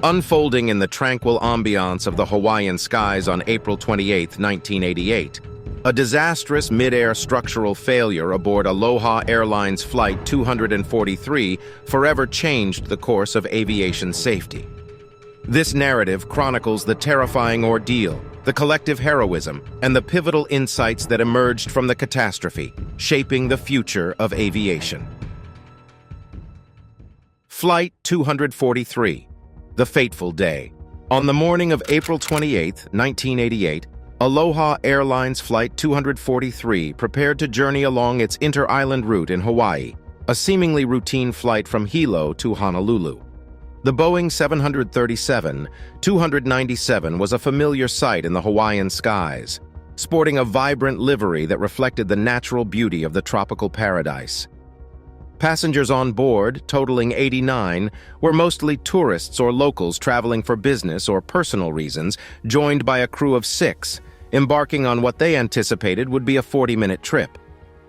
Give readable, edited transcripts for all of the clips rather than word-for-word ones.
Unfolding in the tranquil ambiance of the Hawaiian skies on April 28, 1988, a disastrous mid-air structural failure aboard Aloha Airlines Flight 243 forever changed the course of aviation safety. This narrative chronicles the terrifying ordeal, the collective heroism, and the pivotal insights that emerged from the catastrophe, shaping the future of aviation. Flight 243, the fateful day. On the morning of April 28, 1988, Aloha Airlines Flight 243 prepared to journey along its inter-island route in Hawaii, a seemingly routine flight from Hilo to Honolulu. The Boeing 737-297 was a familiar sight in the Hawaiian skies, sporting a vibrant livery that reflected the natural beauty of the tropical paradise. Passengers on board, totaling 89, were mostly tourists or locals traveling for business or personal reasons, joined by a crew of 6, embarking on what they anticipated would be a 40-minute trip.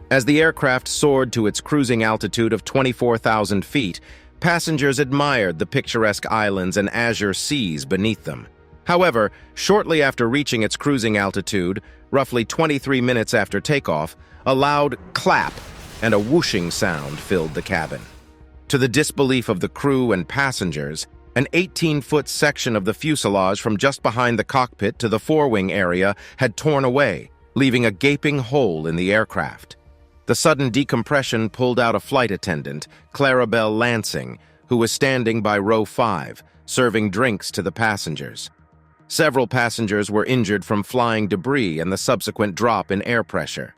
As the aircraft soared to its cruising altitude of 24,000 feet, passengers admired the picturesque islands and azure seas beneath them. However, shortly after reaching its cruising altitude, roughly 23 minutes after takeoff, a loud clap and a whooshing sound filled the cabin. To the disbelief of the crew and passengers, an 18-foot section of the fuselage from just behind the cockpit to the forewing area had torn away, leaving a gaping hole in the aircraft. The sudden decompression pulled out a flight attendant, Clarabelle Lansing, who was standing by row 5, serving drinks to the passengers. Several passengers were injured from flying debris and the subsequent drop in air pressure.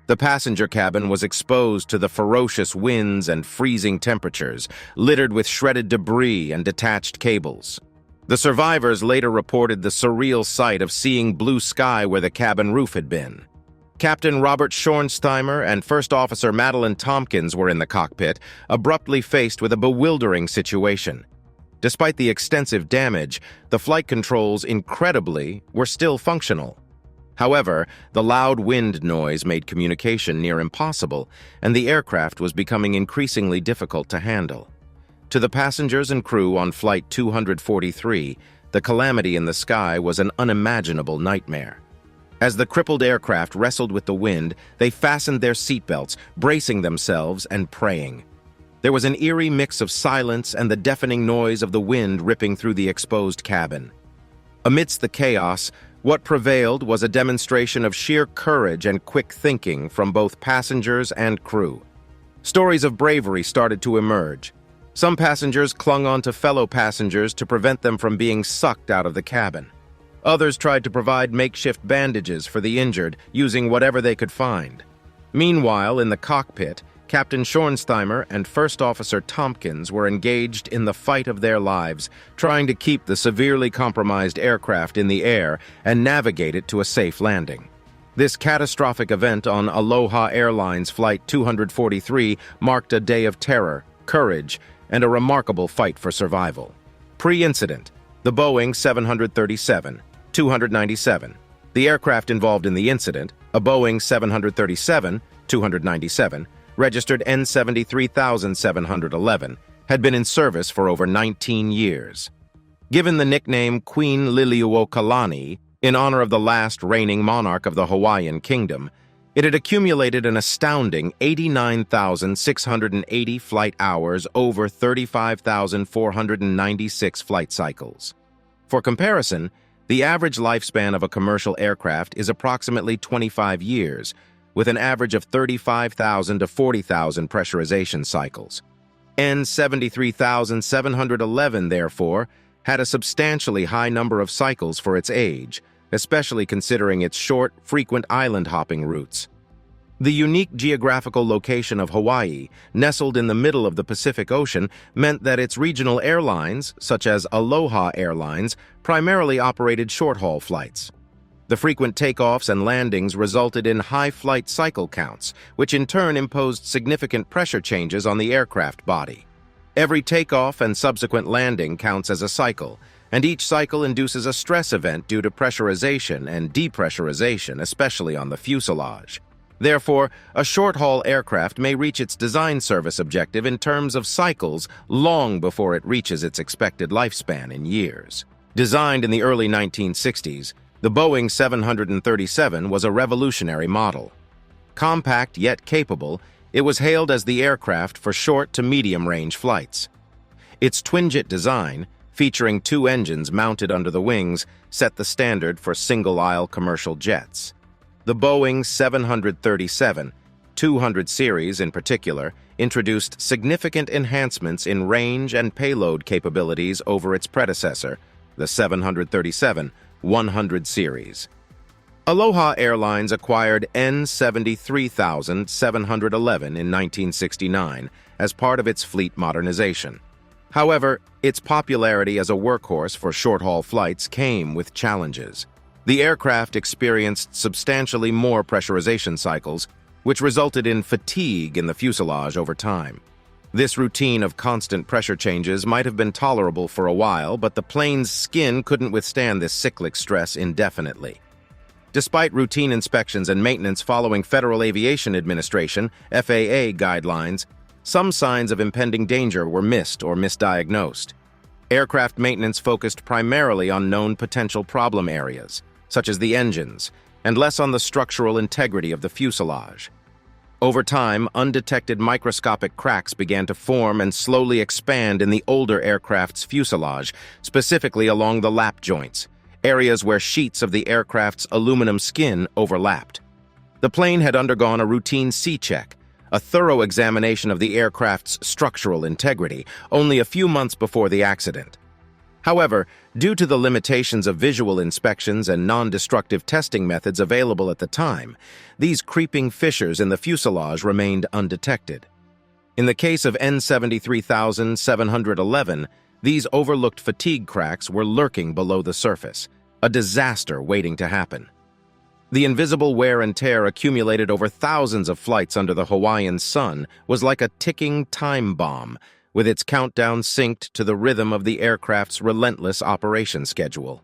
The passenger cabin was exposed to the ferocious winds and freezing temperatures, littered with shredded debris and detached cables. The survivors later reported the surreal sight of seeing blue sky where the cabin roof had been. Captain Robert Schornsteimer and First Officer Madeline Tompkins were in the cockpit, abruptly faced with a bewildering situation. Despite the extensive damage, the flight controls, incredibly, were still functional. However, the loud wind noise made communication near impossible, and the aircraft was becoming increasingly difficult to handle. To the passengers and crew on Flight 243, the calamity in the sky was an unimaginable nightmare. As the crippled aircraft wrestled with the wind, they fastened their seatbelts, bracing themselves and praying. There was an eerie mix of silence and the deafening noise of the wind ripping through the exposed cabin. Amidst the chaos, what prevailed was a demonstration of sheer courage and quick thinking from both passengers and crew. Stories of bravery started to emerge. Some passengers clung on to fellow passengers to prevent them from being sucked out of the cabin. Others tried to provide makeshift bandages for the injured, using whatever they could find. Meanwhile, in the cockpit, Captain Schornsteimer and First Officer Tompkins were engaged in the fight of their lives, trying to keep the severely compromised aircraft in the air and navigate it to a safe landing. This catastrophic event on Aloha Airlines Flight 243 marked a day of terror, courage, and a remarkable fight for survival. Pre-incident, the Boeing 737-297. The aircraft involved in the incident, a Boeing 737-297, registered N73711, had been in service for over 19 years. Given the nickname Queen Liliuokalani, in honor of the last reigning monarch of the Hawaiian Kingdom, it had accumulated an astounding 89,680 flight hours over 35,496 flight cycles. For comparison, the average lifespan of a commercial aircraft is approximately 25 years, with an average of 35,000 to 40,000 pressurization cycles. N73711, therefore, had a substantially high number of cycles for its age, especially considering its short, frequent island-hopping routes. The unique geographical location of Hawaii, nestled in the middle of the Pacific Ocean, meant that its regional airlines, such as Aloha Airlines, primarily operated short-haul flights. The frequent takeoffs and landings resulted in high flight cycle counts, which in turn imposed significant pressure changes on the aircraft body. Every takeoff and subsequent landing counts as a cycle, and each cycle induces a stress event due to pressurization and depressurization, especially on the fuselage. Therefore, a short-haul aircraft may reach its design service objective in terms of cycles long before it reaches its expected lifespan in years. Designed in the early 1960s, the Boeing 737 was a revolutionary model. Compact yet capable, it was hailed as the aircraft for short to medium-range flights. Its twin-jet design, featuring two engines mounted under the wings, set the standard for single-aisle commercial jets. The Boeing 737-200 series, in particular, introduced significant enhancements in range and payload capabilities over its predecessor, the 737-100 series. Aloha Airlines acquired N-73,711 in 1969 as part of its fleet modernization. However, its popularity as a workhorse for short-haul flights came with challenges. The aircraft experienced substantially more pressurization cycles, which resulted in fatigue in the fuselage over time. This routine of constant pressure changes might have been tolerable for a while, but the plane's skin couldn't withstand this cyclic stress indefinitely. Despite routine inspections and maintenance following Federal Aviation Administration (FAA) guidelines, some signs of impending danger were missed or misdiagnosed. Aircraft maintenance focused primarily on known potential problem areas, such as the engines, and less on the structural integrity of the fuselage. Over time, undetected microscopic cracks began to form and slowly expand in the older aircraft's fuselage, specifically along the lap joints, areas where sheets of the aircraft's aluminum skin overlapped. The plane had undergone a routine C-check, a thorough examination of the aircraft's structural integrity, only a few months before the accident. However, due to the limitations of visual inspections and non-destructive testing methods available at the time, these creeping fissures in the fuselage remained undetected. In the case of N-73,711, these overlooked fatigue cracks were lurking below the surface, a disaster waiting to happen. The invisible wear and tear accumulated over thousands of flights under the Hawaiian sun was like a ticking time bomb, with its countdown synced to the rhythm of the aircraft's relentless operation schedule.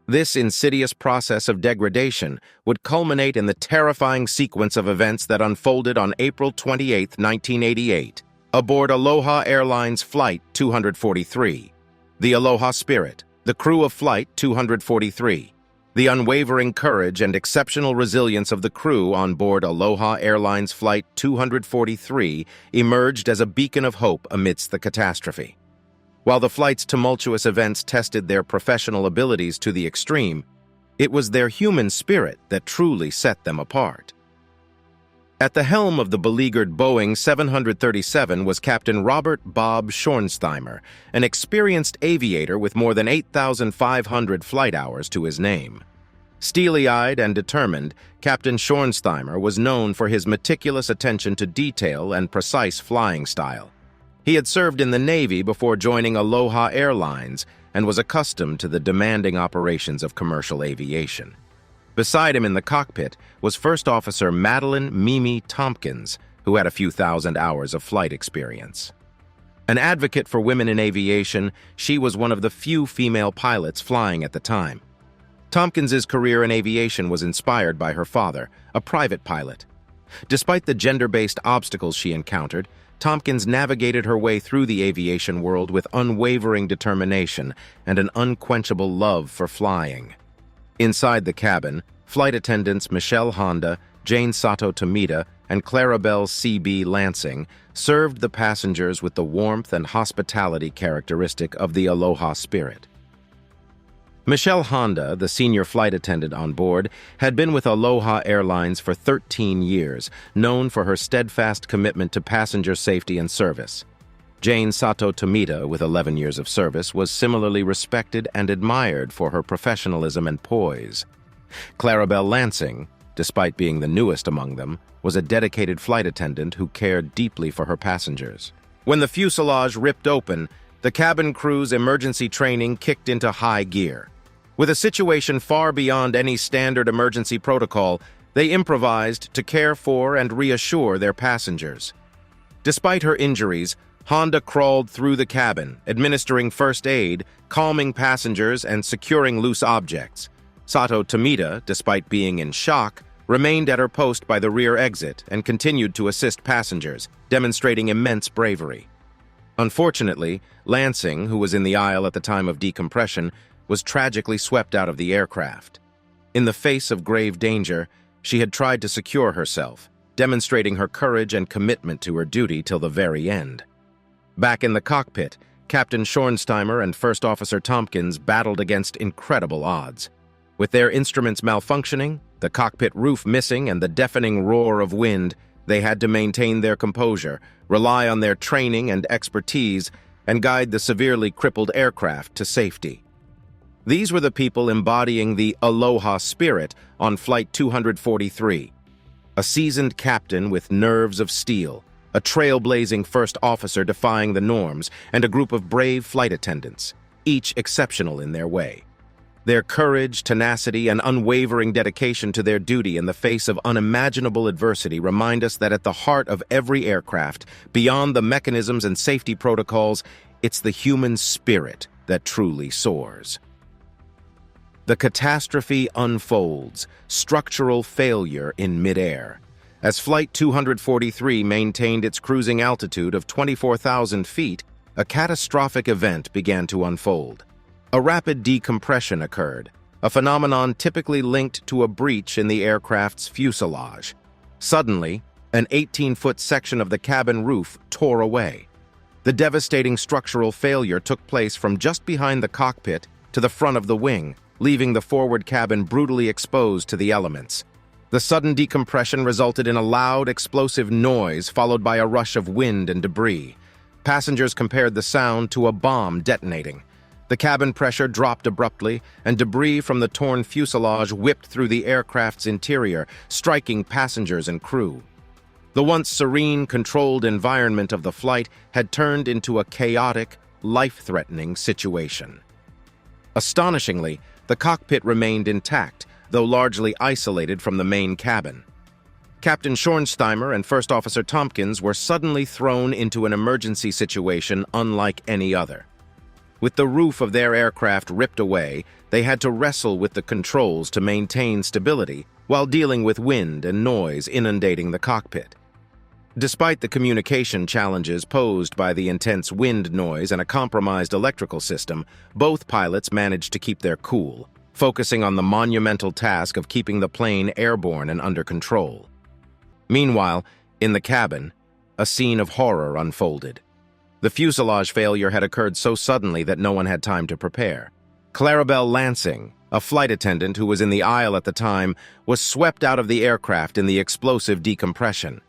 This insidious process of degradation would culminate in the terrifying sequence of events that unfolded on April 28, 1988, aboard Aloha Airlines Flight 243. The Aloha Spirit, the crew of Flight 243. The unwavering courage and exceptional resilience of the crew on board Aloha Airlines Flight 243 emerged as a beacon of hope amidst the catastrophe. While the flight's tumultuous events tested their professional abilities to the extreme, it was their human spirit that truly set them apart. At the helm of the beleaguered Boeing 737 was Captain Robert Bob Schornsteimer, an experienced aviator with more than 8,500 flight hours to his name. Steely-eyed and determined, Captain Schornsteimer was known for his meticulous attention to detail and precise flying style. He had served in the Navy before joining Aloha Airlines and was accustomed to the demanding operations of commercial aviation. Beside him in the cockpit was First Officer Madeline "Mimi" Tompkins, who had a few thousand hours of flight experience. An advocate for women in aviation, she was one of the few female pilots flying at the time. Tompkins's career in aviation was inspired by her father, a private pilot. Despite the gender-based obstacles she encountered, Tompkins navigated her way through the aviation world with unwavering determination and an unquenchable love for flying. Inside the cabin, flight attendants Michelle Honda, Jane Sato Tomita, and Clarabelle C.B. Lansing served the passengers with the warmth and hospitality characteristic of the Aloha Spirit. Michelle Honda, the senior flight attendant on board, had been with Aloha Airlines for 13 years, known for her steadfast commitment to passenger safety and service. Jane Sato Tomita, with 11 years of service, was similarly respected and admired for her professionalism and poise. Clarabelle Lansing, despite being the newest among them, was a dedicated flight attendant who cared deeply for her passengers. When the fuselage ripped open, the cabin crew's emergency training kicked into high gear. With a situation far beyond any standard emergency protocol, they improvised to care for and reassure their passengers. Despite her injuries, Honda crawled through the cabin, administering first aid, calming passengers, and securing loose objects. Sato Tomita, despite being in shock, remained at her post by the rear exit and continued to assist passengers, demonstrating immense bravery. Unfortunately, Lansing, who was in the aisle at the time of decompression, was tragically swept out of the aircraft. In the face of grave danger, she had tried to secure herself, demonstrating her courage and commitment to her duty till the very end. Back in the cockpit, Captain Schornsteimer and First Officer Tompkins battled against incredible odds. With their instruments malfunctioning, the cockpit roof missing, and the deafening roar of wind, they had to maintain their composure, rely on their training and expertise, and guide the severely crippled aircraft to safety. These were the people embodying the Aloha spirit on Flight 243. A seasoned captain with nerves of steel, a trailblazing first officer defying the norms, and a group of brave flight attendants, each exceptional in their way. Their courage, tenacity, and unwavering dedication to their duty in the face of unimaginable adversity remind us that at the heart of every aircraft, beyond the mechanisms and safety protocols, it's the human spirit that truly soars. The catastrophe unfolds, structural failure in midair. As Flight 243 maintained its cruising altitude of 24,000 feet, a catastrophic event began to unfold. A rapid decompression occurred, a phenomenon typically linked to a breach in the aircraft's fuselage. Suddenly, an 18-foot section of the cabin roof tore away. The devastating structural failure took place from just behind the cockpit to the front of the wing, leaving the forward cabin brutally exposed to the elements. The sudden decompression resulted in a loud, explosive noise followed by a rush of wind and debris. Passengers compared the sound to a bomb detonating. The cabin pressure dropped abruptly, and debris from the torn fuselage whipped through the aircraft's interior, striking passengers and crew. The once serene, controlled environment of the flight had turned into a chaotic, life-threatening situation. Astonishingly, the cockpit remained intact, though largely isolated from the main cabin. Captain Schornsteimer and First Officer Tompkins were suddenly thrown into an emergency situation unlike any other. With the roof of their aircraft ripped away, they had to wrestle with the controls to maintain stability while dealing with wind and noise inundating the cockpit. Despite the communication challenges posed by the intense wind noise and a compromised electrical system, both pilots managed to keep their cool, focusing on the monumental task of keeping the plane airborne and under control. Meanwhile, in the cabin, a scene of horror unfolded. The fuselage failure had occurred so suddenly that no one had time to prepare. Clarabelle Lansing, a flight attendant who was in the aisle at the time, was swept out of the aircraft in the explosive decompression.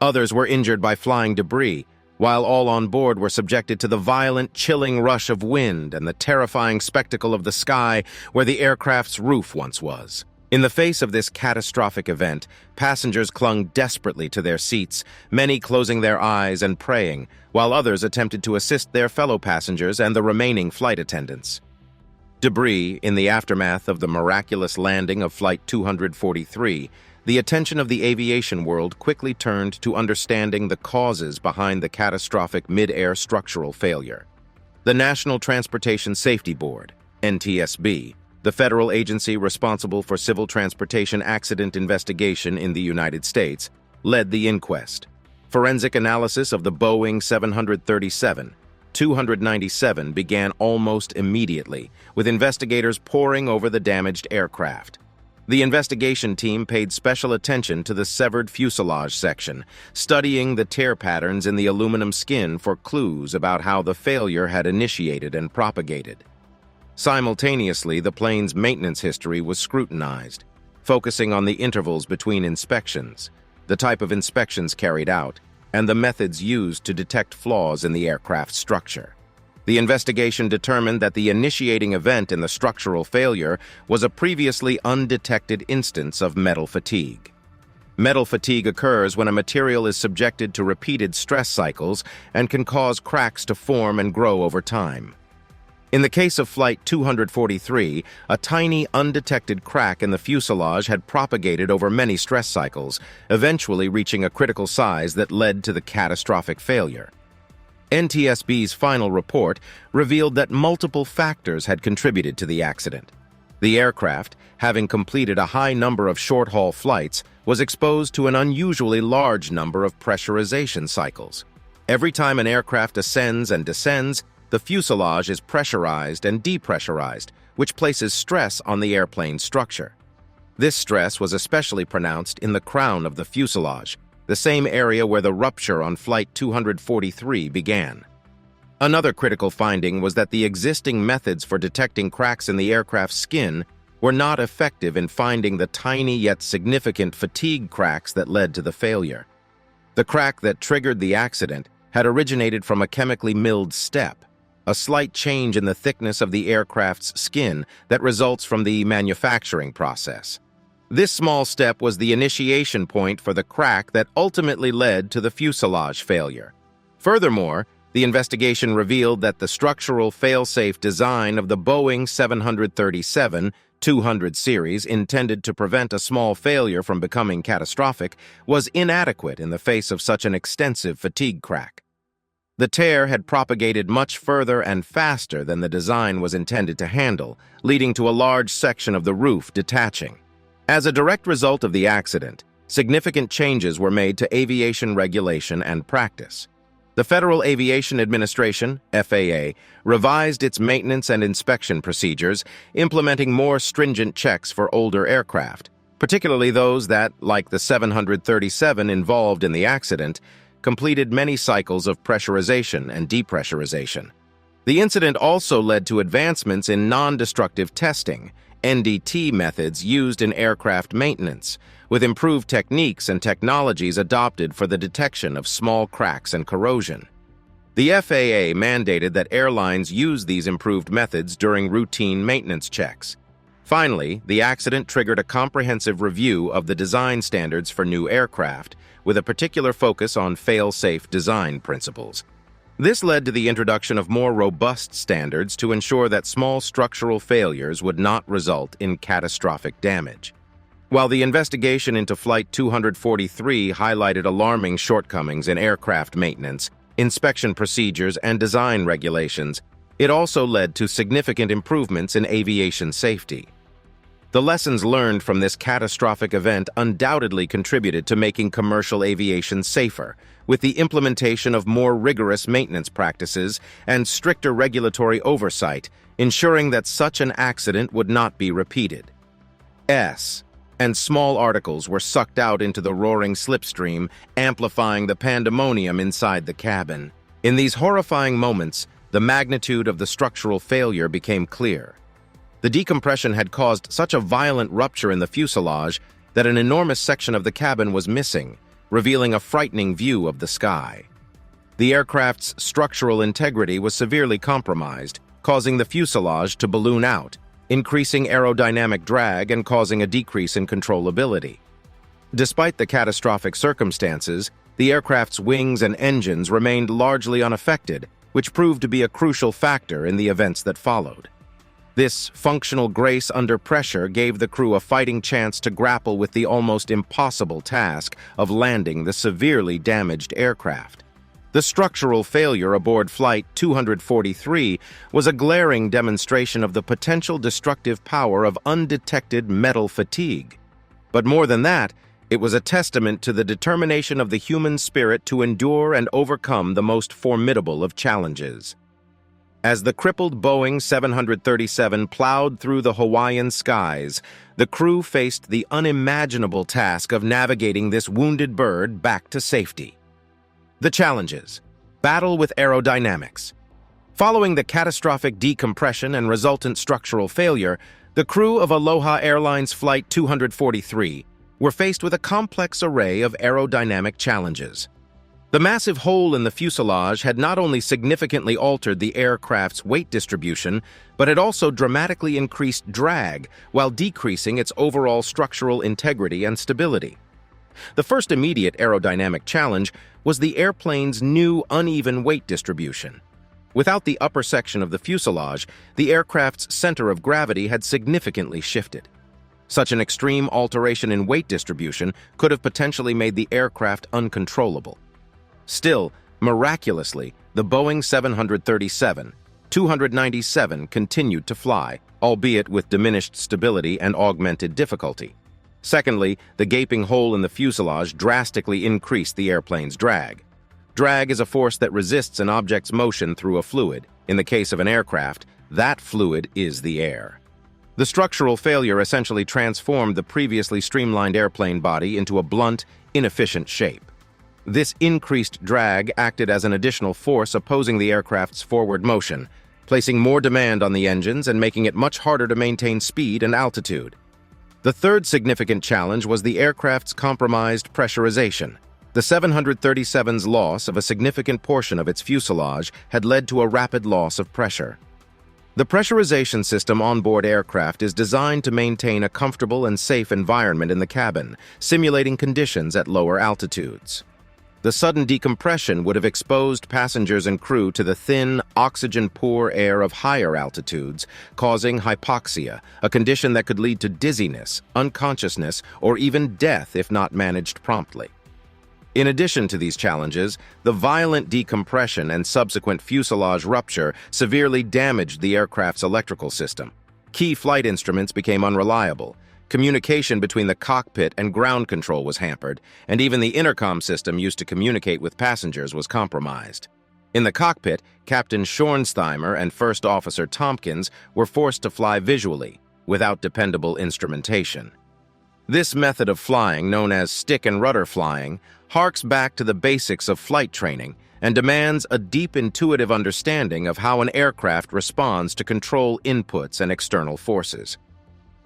Others were injured by flying debris, while all on board were subjected to the violent, chilling rush of wind and the terrifying spectacle of the sky where the aircraft's roof once was. In the face of this catastrophic event, passengers clung desperately to their seats, many closing their eyes and praying, while others attempted to assist their fellow passengers and the remaining flight attendants. Debris in the aftermath of the miraculous landing of Flight 243, the attention of the aviation world quickly turned to understanding the causes behind the catastrophic mid-air structural failure. The National Transportation Safety Board, NTSB, the federal agency responsible for civil transportation accident investigation in the United States, led the inquest. Forensic analysis of the Boeing 737-297 began almost immediately, with investigators poring over the damaged aircraft. The investigation team paid special attention to the severed fuselage section, studying the tear patterns in the aluminum skin for clues about how the failure had initiated and propagated. Simultaneously, the plane's maintenance history was scrutinized, focusing on the intervals between inspections, the type of inspections carried out, and the methods used to detect flaws in the aircraft's structure. The investigation determined that the initiating event in the structural failure was a previously undetected instance of metal fatigue. Metal fatigue occurs when a material is subjected to repeated stress cycles and can cause cracks to form and grow over time. In the case of Flight 243, a tiny, undetected crack in the fuselage had propagated over many stress cycles, eventually reaching a critical size that led to the catastrophic failure. NTSB's final report revealed that multiple factors had contributed to the accident. The aircraft, having completed a high number of short-haul flights, was exposed to an unusually large number of pressurization cycles. Every time an aircraft ascends and descends, the fuselage is pressurized and depressurized, which places stress on the airplane's structure. This stress was especially pronounced in the crown of the fuselage, the same area where the rupture on Flight 243 began. Another critical finding was that the existing methods for detecting cracks in the aircraft's skin were not effective in finding the tiny yet significant fatigue cracks that led to the failure. The crack that triggered the accident had originated from a chemically milled step, a slight change in the thickness of the aircraft's skin that results from the manufacturing process. This small step was the initiation point for the crack that ultimately led to the fuselage failure. Furthermore, the investigation revealed that the structural fail-safe design of the Boeing 737-200 series intended to prevent a small failure from becoming catastrophic was inadequate in the face of such an extensive fatigue crack. The tear had propagated much further and faster than the design was intended to handle, leading to a large section of the roof detaching. As a direct result of the accident, significant changes were made to aviation regulation and practice. The Federal Aviation Administration, FAA, revised its maintenance and inspection procedures, implementing more stringent checks for older aircraft, particularly those that, like the 737 involved in the accident, completed many cycles of pressurization and depressurization. The incident also led to advancements in non-destructive testing, NDT methods used in aircraft maintenance, with improved techniques and technologies adopted for the detection of small cracks and corrosion. The FAA mandated that airlines use these improved methods during routine maintenance checks. Finally, the accident triggered a comprehensive review of the design standards for new aircraft, with a particular focus on fail-safe design principles. This led to the introduction of more robust standards to ensure that small structural failures would not result in catastrophic damage. While the investigation into Flight 243 highlighted alarming shortcomings in aircraft maintenance, inspection procedures, and design regulations, it also led to significant improvements in aviation safety. The lessons learned from this catastrophic event undoubtedly contributed to making commercial aviation safer, with the implementation of more rigorous maintenance practices and stricter regulatory oversight, ensuring that such an accident would not be repeated. And small articles were sucked out into the roaring slipstream, amplifying the pandemonium inside the cabin. In these horrifying moments, the magnitude of the structural failure became clear. The decompression had caused such a violent rupture in the fuselage that an enormous section of the cabin was missing, revealing a frightening view of the sky. The aircraft's structural integrity was severely compromised, causing the fuselage to balloon out, increasing aerodynamic drag and causing a decrease in controllability. Despite the catastrophic circumstances, the aircraft's wings and engines remained largely unaffected, which proved to be a crucial factor in the events that followed. This functional grace under pressure gave the crew a fighting chance to grapple with the almost impossible task of landing the severely damaged aircraft. The structural failure aboard Flight 243 was a glaring demonstration of the potential destructive power of undetected metal fatigue. But more than that, it was a testament to the determination of the human spirit to endure and overcome the most formidable of challenges. As the crippled Boeing 737 plowed through the Hawaiian skies, the crew faced the unimaginable task of navigating this wounded bird back to safety. The challenges: battle with aerodynamics. Following the catastrophic decompression and resultant structural failure, the crew of Aloha Airlines Flight 243 were faced with a complex array of aerodynamic challenges. The massive hole in the fuselage had not only significantly altered the aircraft's weight distribution, but had also dramatically increased drag while decreasing its overall structural integrity and stability. The first immediate aerodynamic challenge was the airplane's new uneven weight distribution. Without the upper section of the fuselage, the aircraft's center of gravity had significantly shifted. Such an extreme alteration in weight distribution could have potentially made the aircraft uncontrollable. Still, miraculously, the Boeing 737-297 continued to fly, albeit with diminished stability and augmented difficulty. Secondly, the gaping hole in the fuselage drastically increased the airplane's drag. Drag is a force that resists an object's motion through a fluid. In the case of an aircraft, that fluid is the air. The structural failure essentially transformed the previously streamlined airplane body into a blunt, inefficient shape. This increased drag acted as an additional force opposing the aircraft's forward motion, placing more demand on the engines and making it much harder to maintain speed and altitude. The third significant challenge was the aircraft's compromised pressurization. The 737's loss of a significant portion of its fuselage had led to a rapid loss of pressure. The pressurization system on board aircraft is designed to maintain a comfortable and safe environment in the cabin, simulating conditions at lower altitudes. The sudden decompression would have exposed passengers and crew to the thin, oxygen-poor air of higher altitudes, causing hypoxia, a condition that could lead to dizziness, unconsciousness, or even death if not managed promptly. In addition to these challenges, the violent decompression and subsequent fuselage rupture severely damaged the aircraft's electrical system. Key flight instruments became unreliable. Communication between the cockpit and ground control was hampered, and even the intercom system used to communicate with passengers was compromised. In the cockpit, Captain Schornsteimer and First Officer Tompkins were forced to fly visually, without dependable instrumentation. This method of flying, known as stick and rudder flying, harks back to the basics of flight training and demands a deep intuitive understanding of how an aircraft responds to control inputs and external forces.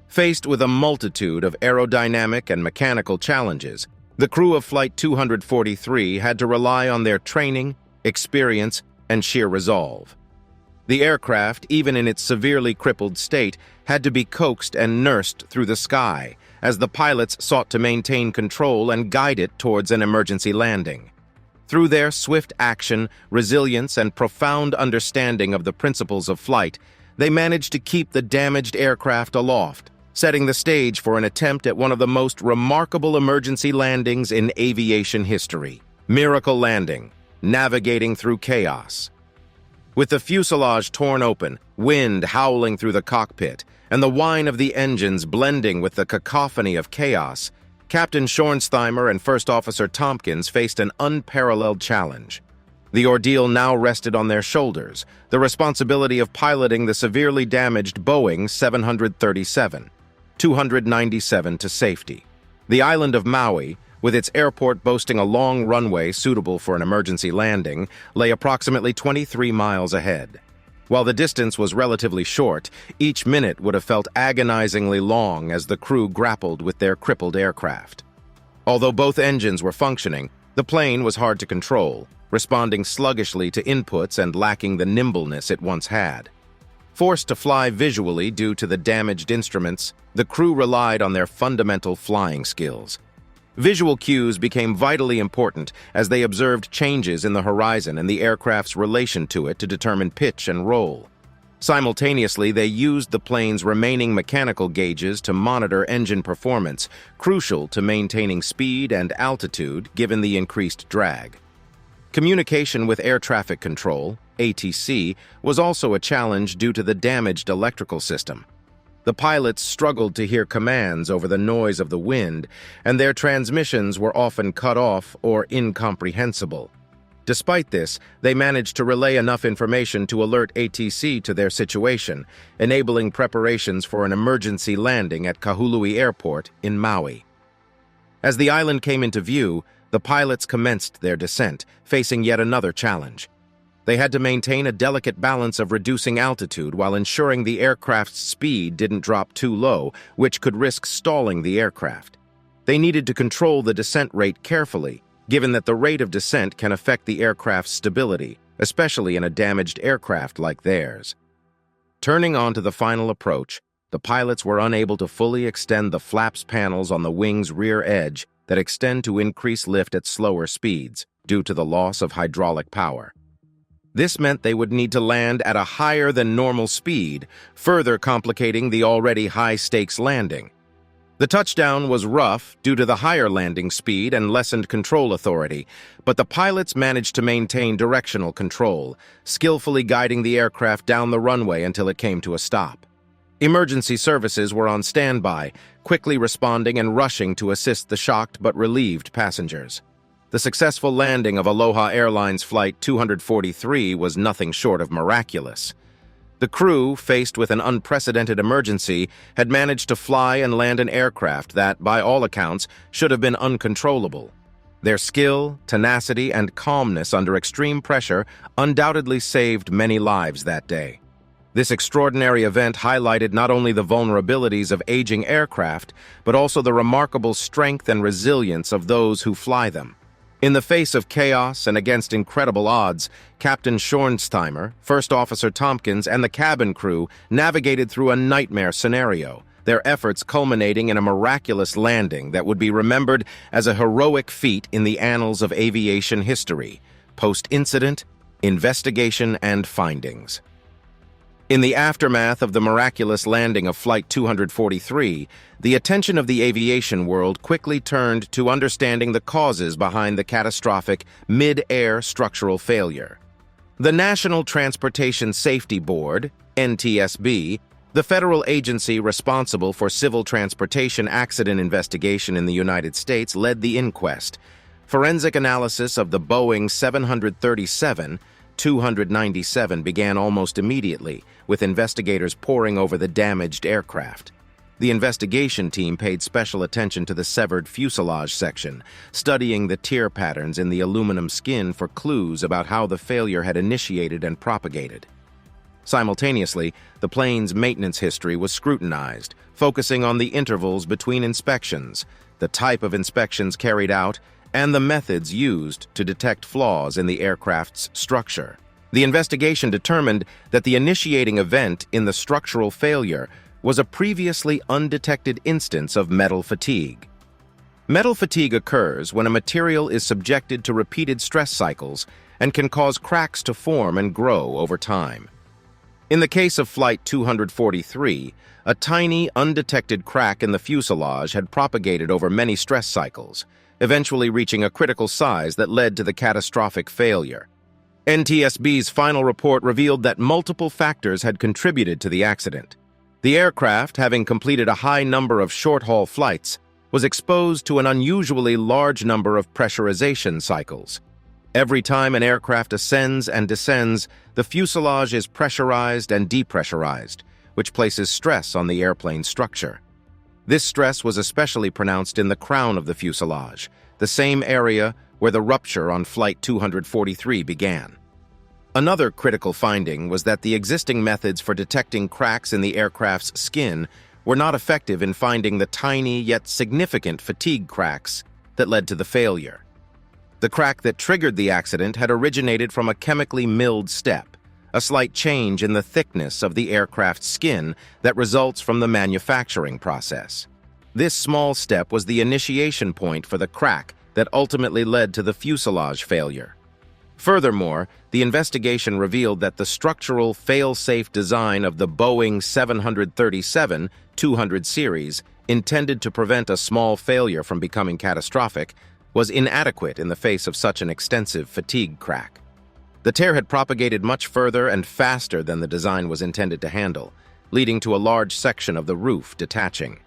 Faced with a multitude of aerodynamic and mechanical challenges, the crew of Flight 243 had to rely on their training, experience, and sheer resolve. The aircraft, even in its severely crippled state, had to be coaxed and nursed through the sky as the pilots sought to maintain control and guide it towards an emergency landing. Through their swift action, resilience, and profound understanding of the principles of flight, they managed to keep the damaged aircraft aloft, setting the stage for an attempt at one of the most remarkable emergency landings in aviation history. Miracle Landing, navigating through chaos. With the fuselage torn open, wind howling through the cockpit, and the whine of the engines blending with the cacophony of chaos, Captain Schornsteimer and First Officer Tompkins faced an unparalleled challenge. The ordeal now rested on their shoulders, the responsibility of piloting the severely damaged Boeing 737, 297 to safety. The island of Maui, with its airport boasting a long runway suitable for an emergency landing, lay approximately 23 miles ahead. While the distance was relatively short, each minute would have felt agonizingly long as the crew grappled with their crippled aircraft. Although both engines were functioning, the plane was hard to control, responding sluggishly to inputs and lacking the nimbleness it once had. Forced to fly visually due to the damaged instruments, the crew relied on their fundamental flying skills. Visual cues became vitally important as they observed changes in the horizon and the aircraft's relation to it to determine pitch and roll. Simultaneously, they used the plane's remaining mechanical gauges to monitor engine performance, crucial to maintaining speed and altitude given the increased drag. Communication with air traffic control, ATC, was also a challenge due to the damaged electrical system. The pilots struggled to hear commands over the noise of the wind, and their transmissions were often cut off or incomprehensible. Despite this, they managed to relay enough information to alert ATC to their situation, enabling preparations for an emergency landing at Kahului Airport in Maui. As the island came into view, the pilots commenced their descent, facing yet another challenge. They had to maintain a delicate balance of reducing altitude while ensuring the aircraft's speed didn't drop too low, which could risk stalling the aircraft. They needed to control the descent rate carefully, given that the rate of descent can affect the aircraft's stability, especially in a damaged aircraft like theirs. Turning onto the final approach, the pilots were unable to fully extend the flaps panels on the wing's rear edge that extend to increase lift at slower speeds due to the loss of hydraulic power. This meant they would need to land at a higher than normal speed, further complicating the already high-stakes landing. The touchdown was rough due to the higher landing speed and lessened control authority, but the pilots managed to maintain directional control, skillfully guiding the aircraft down the runway until it came to a stop. Emergency services were on standby, quickly responding and rushing to assist the shocked but relieved passengers. The successful landing of Aloha Airlines Flight 243 was nothing short of miraculous. The crew, faced with an unprecedented emergency, had managed to fly and land an aircraft that, by all accounts, should have been uncontrollable. Their skill, tenacity, and calmness under extreme pressure undoubtedly saved many lives that day. This extraordinary event highlighted not only the vulnerabilities of aging aircraft, but also the remarkable strength and resilience of those who fly them. In the face of chaos and against incredible odds, Captain Schornsteimer, First Officer Tompkins, and the cabin crew navigated through a nightmare scenario, their efforts culminating in a miraculous landing that would be remembered as a heroic feat in the annals of aviation history, post-incident, investigation, and findings. In the aftermath of the miraculous landing of Flight 243, the attention of the aviation world quickly turned to understanding the causes behind the catastrophic mid-air structural failure. The National Transportation Safety Board, NTSB, the federal agency responsible for civil transportation accident investigation in the United States, led the inquest. Forensic analysis of the Boeing 737-297 began almost immediately, with investigators poring over the damaged aircraft. The investigation team paid special attention to the severed fuselage section, studying the tear patterns in the aluminum skin for clues about how the failure had initiated and propagated. Simultaneously, the plane's maintenance history was scrutinized, focusing on the intervals between inspections, the type of inspections carried out, and the methods used to detect flaws in the aircraft's structure. The investigation determined that the initiating event in the structural failure was a previously undetected instance of metal fatigue. Metal fatigue occurs when a material is subjected to repeated stress cycles and can cause cracks to form and grow over time. In the case of Flight 243, a tiny, undetected crack in the fuselage had propagated over many stress cycles, eventually reaching a critical size that led to the catastrophic failure. NTSB's final report revealed that multiple factors had contributed to the accident. The aircraft, having completed a high number of short-haul flights, was exposed to an unusually large number of pressurization cycles. Every time an aircraft ascends and descends, the fuselage is pressurized and depressurized, which places stress on the airplane's structure. This stress was especially pronounced in the crown of the fuselage, the same area where the rupture on Flight 243 began. Another critical finding was that the existing methods for detecting cracks in the aircraft's skin were not effective in finding the tiny yet significant fatigue cracks that led to the failure. The crack that triggered the accident had originated from a chemically milled step, a slight change in the thickness of the aircraft's skin that results from the manufacturing process. This small step was the initiation point for the crack that ultimately led to the fuselage failure. Furthermore, the investigation revealed that the structural fail-safe design of the Boeing 737-200 series, intended to prevent a small failure from becoming catastrophic, was inadequate in the face of such an extensive fatigue crack. The tear had propagated much further and faster than the design was intended to handle, leading to a large section of the roof detaching.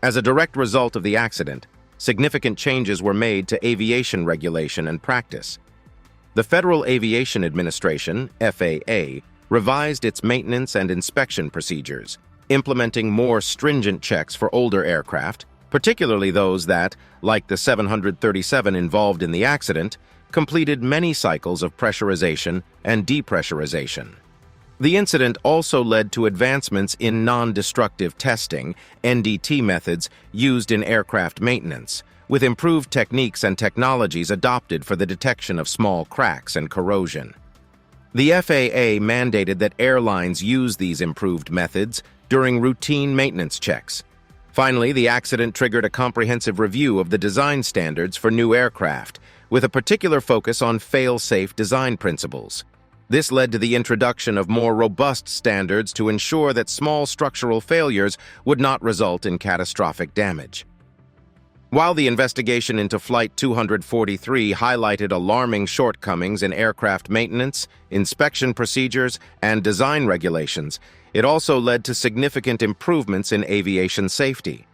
As a direct result of the accident, significant changes were made to aviation regulation and practice. The Federal Aviation Administration, FAA, revised its maintenance and inspection procedures, implementing more stringent checks for older aircraft, particularly those that, like the 737 involved in the accident, completed many cycles of pressurization and depressurization. The incident also led to advancements in non-destructive testing, NDT methods, used in aircraft maintenance, with improved techniques and technologies adopted for the detection of small cracks and corrosion. The FAA mandated that airlines use these improved methods during routine maintenance checks. Finally, the accident triggered a comprehensive review of the design standards for new aircraft, with a particular focus on fail-safe design principles. This led to the introduction of more robust standards to ensure that small structural failures would not result in catastrophic damage. While the investigation into Flight 243 highlighted alarming shortcomings in aircraft maintenance, inspection procedures, and design regulations, It also led to significant improvements in aviation safety.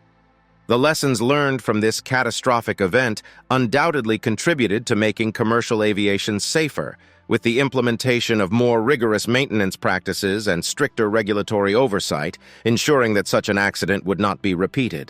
The lessons learned from this catastrophic event undoubtedly contributed to making commercial aviation safer, with the implementation of more rigorous maintenance practices and stricter regulatory oversight, ensuring that such an accident would not be repeated.